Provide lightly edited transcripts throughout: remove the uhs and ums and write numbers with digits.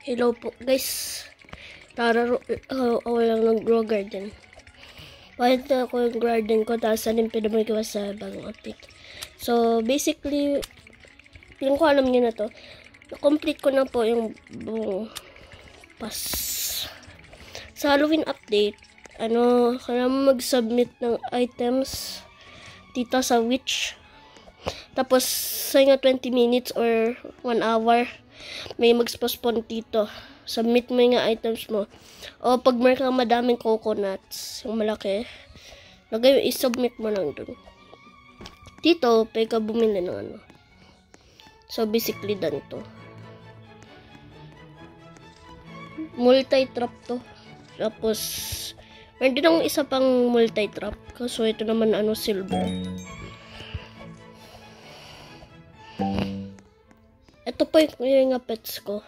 Hello po guys. Ako lang nag-grow garden. Bakit na ako yung garden ko, tapos anin pinamay ko sa bagong update. So basically, yung ko alam nyo na to, complete ko na po yung buong pass. Sa Halloween update, kailangan mag-submit ng items dito sa Witch. Tapos sa 20 minutes or 1 hour, may mag-postpone dito. Submit mo yung items mo. O pag meron kang madaming coconuts, yung malaki, i-submit mo lang dun. Dito, pwede ka bumili ng ano. So basically done to. Multi-trap to. Tapos, meron din akong isa pang multi-trap. Kaso ito naman silver. Ito po yung pets ko.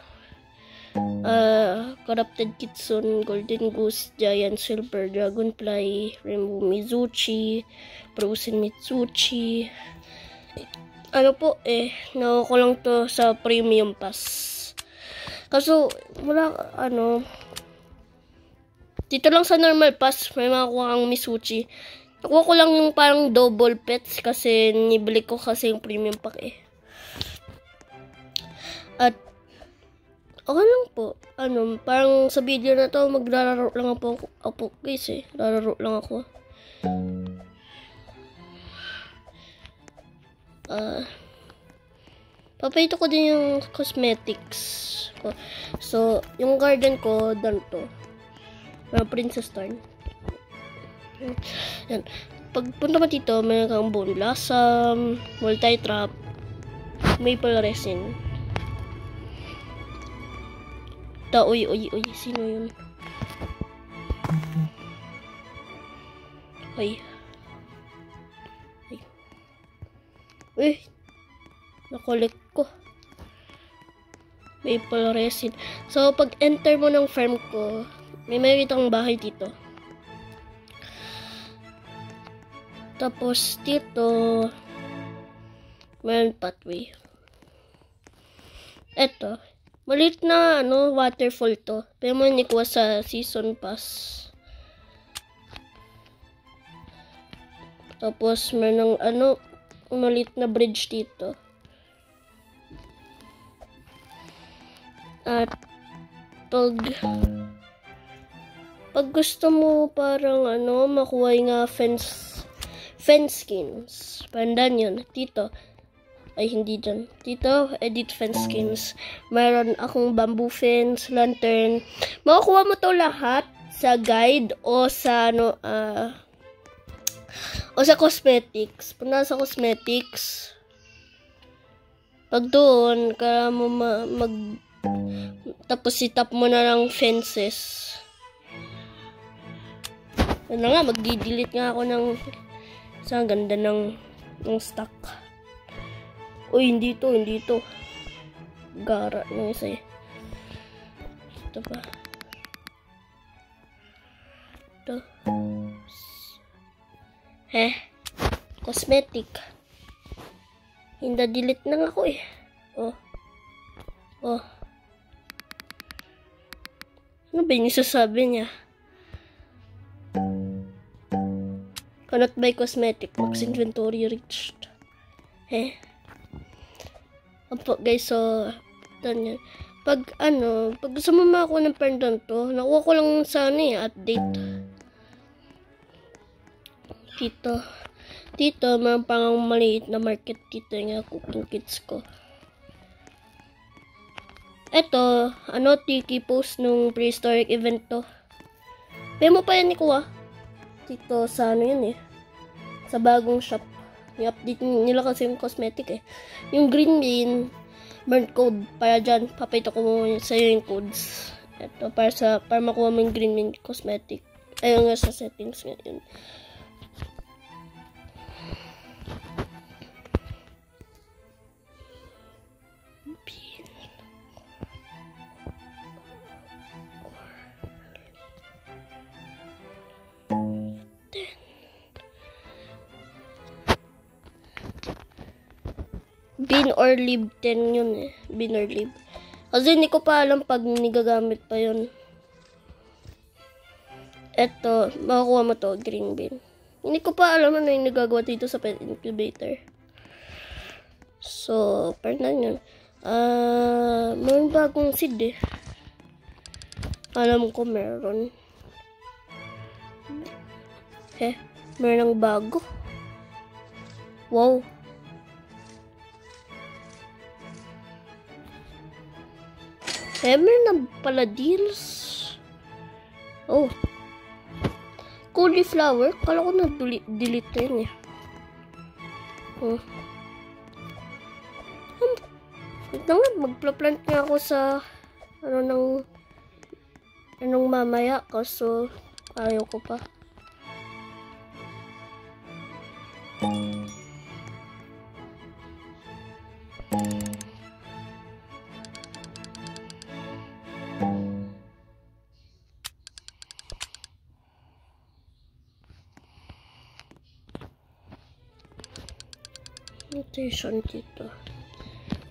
Corrupted Kitsune, Golden Goose, Giant Silver, Dragonfly, Rainbow Mizuchi, Frozen Mitsuchi. Nakuha ko lang to sa Premium Pass. Kaso, wala, dito lang sa Normal Pass, may makakuha ang Mitsuchi. Nakuha ko lang yung parang double pets kasi nibili ko kasi yung Premium Pack At, okay lang po. Parang sa video na to, maglalaro lang ako guys Lalaro lang ako. Papayito ko din yung cosmetics ko. So, yung garden ko, done to. Princess Turn. Yan. Pagpunta mo dito, may kang Bone Blossom, Multi-Trap, Maple Resin. Uy, sino yun? Uy, nakolek ko. Maple Resin. So, pag enter mo ng farm ko, may makikitang bahay dito. Tapos, dito, mayroon pathway. Eto. Maliit na waterfall to. Pero mo nikuha sa season pass. Tapos meron maliit na bridge dito. At pag gusto mo parang makuha yung fence skins. Pandan yun. Dito. Ay, hindi dyan. Dito, edit fence skins. Mayroon akong bamboo fence, lantern. Makukuha mo to lahat sa guide o sa cosmetics. Punta sa cosmetics. Pag doon, kaya mo tapos itap mo na lang fences. Ano nga, mag-delete nga ako ng sa ganda ng stock. Uy, hindi to. Gara ng isa Ito ba? Ito. Cosmetic. Hindi delete na ako Oh. Ano ba yung sasabi niya? Cannot buy cosmetic. Max inventory reached. Opo guys, so done yan. Pag gusto mo makakuha ng pendant to, nakuha ko lang sa update. Dito, mayroon pang maliit na market dito yung cooking kits ko. Eto, tiki post nung prehistoric event to. May mo pa yan ikuha. Dito sa sa bagong shop. I-update nila kasi yung cosmetic Yung green bean, burn code. Para dyan, papayto ko sa'yo yung codes. Ito, para makuha mo yung green bean cosmetic. Ayun nga sa settings ngayon. Bean or leaf 10 yun Bean or leaf. Kasi hindi ko pa alam pag nigagamit pa yun. Eto, makukuha mo to, green bean. Hindi ko pa alam ano yung nagagawa dito sa pet incubator. So, parang yun. Meron bagong seed eh. Alam ko meron. Meron ng bago. Wow. Meron na pala deals. Oh. Cauliflower. Kala ko na-delete na yun eh. Ito nga, magpla-plant nga ako sa anong mamaya. Kaso, ayaw ko pa. Mutation dito.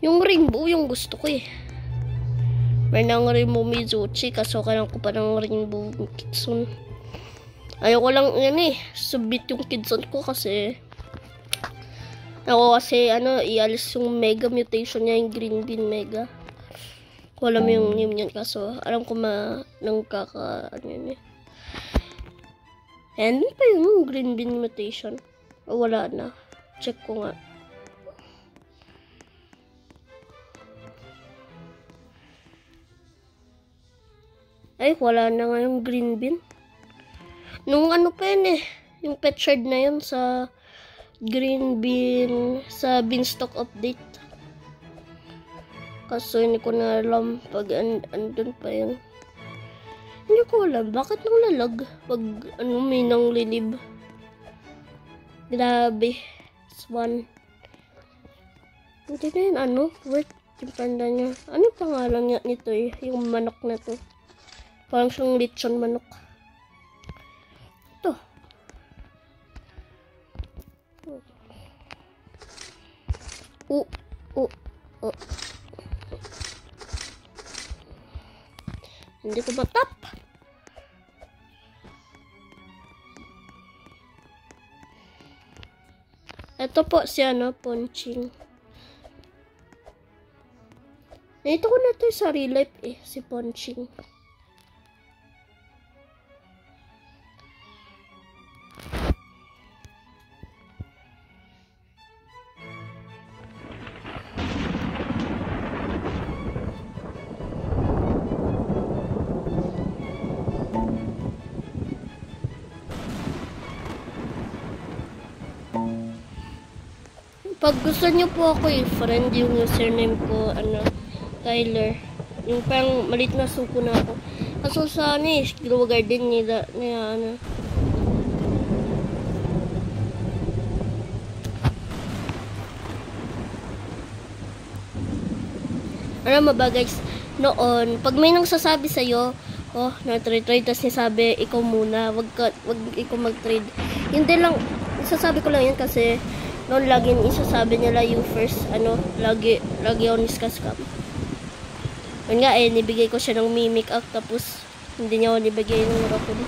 Yung rainbow, yung gusto ko eh. May nang rainbow Mizuchi, kaso kailangan ko pa ng rainbow Kitsune. Ayoko lang yan eh, submit yung Kitsune ko kasi ialis yung mega mutation niya, yung green bean mega. Wala mo yung name yan, kaso alam ko yun eh. And pa yung green bean mutation. Wala na. Check ko nga. Ay, wala na nga yung green bean. Nung pa yun eh. Yung pet shard na yun sa green bean, sa beanstalk update. Kaso hindi ko na alam pag andun pa yun. Hindi ko alam. Bakit nang lalag? Pag may nang lilib. Grabe. Swan. Hindi na yun worth yung panda niya. Ano pangalan niya nito eh? Yung manok na to. Parang siyang lechon manok. Ito. Hindi ko matap. Ito po si Ponching. Ito ko na ito sa real life eh, si Ponching. Pag gusto niyo po ako i-friend, yung username ko, Tyler. Yung parang malit na suko na ako. Kaso sa Grow Garden niya, mabagay noon, pag may nang sasabi sa'yo, na-trade, tas nisabi, ikaw muna, wag ikaw mag-trade. Hindi lang, sasabi ko lang yan kasi, noon lagi isasabi nila you first, lagi ako niska-scam. Yun nga nibigay ko siya ng mimic act, tapos hindi niya ako nibigay ng raccoon.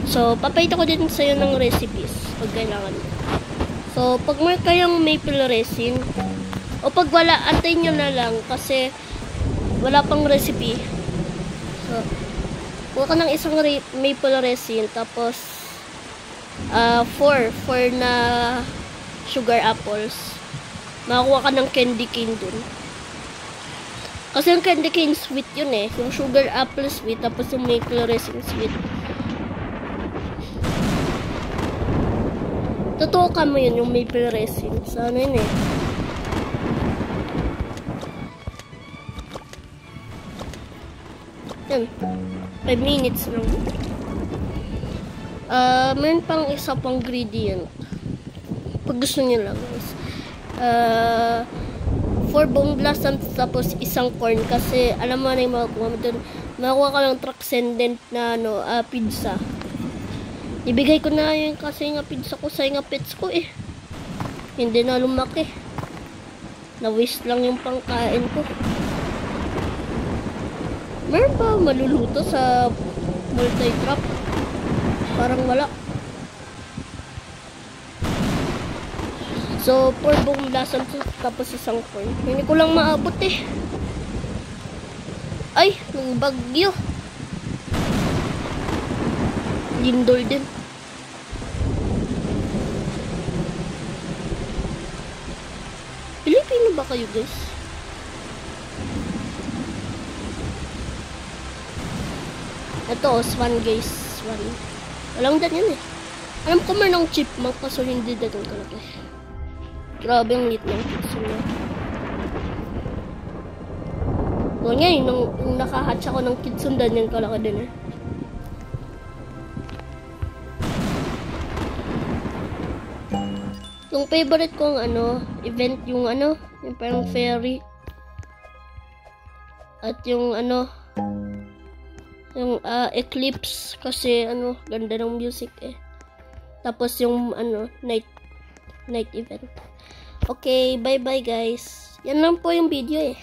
So, papayta ko din sa'yo ng recipes pag kailangan. So, pag may kayang maple resin, o pag wala, antayin nyo na lang kasi wala pang recipe. So, kuha ka ng isang maple resin, tapos 4 na sugar apples. Makakuha ka ng candy cane dun. Kasi yung candy cane sweet yun eh. Yung sugar apple sweet, tapos yung maple resin sweet. Totoo ka mo yun, yung maple resin. Sana yun eh. Yan. 5 minutes lang. Meron pang isa pang ingredient. Pag gusto nyo lang guys. 4 buong blossoms tapos isang corn. Kasi alam mo na yung makukuha mo dun. Makukuha ka ng transcendent na pizza. Ibigay ko na yun kasi nga pizza ko sa nga pets ko eh. Hindi na lumaki. Na waste lang yung pangkain ko. Meron ba maluluto sa multi-trap? Parang wala. So, 4 buong blossom tapos isang corn. Hindi ko lang maabot eh. Ay, may bagyo. Lindol din. Pilipino ba kayo, guys? Ito, swan, guys. Swan. Walang dan yan eh. Alam ko man ng chipmunk kaso hindi dagang kalaki. Grabe ang lit ng kitsun niya. So ngayon, nung nakahatch ako ng kitsun, dan yan kalaki din eh. Yung favorite kong event yung yung parang fairy. At yung yung eclipse kasi ganda ng music eh. Tapos yung night event. Okay, bye-bye guys. Yan lang po yung video eh.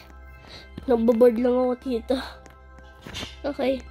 Nagbo-board lang ako dito. Okay.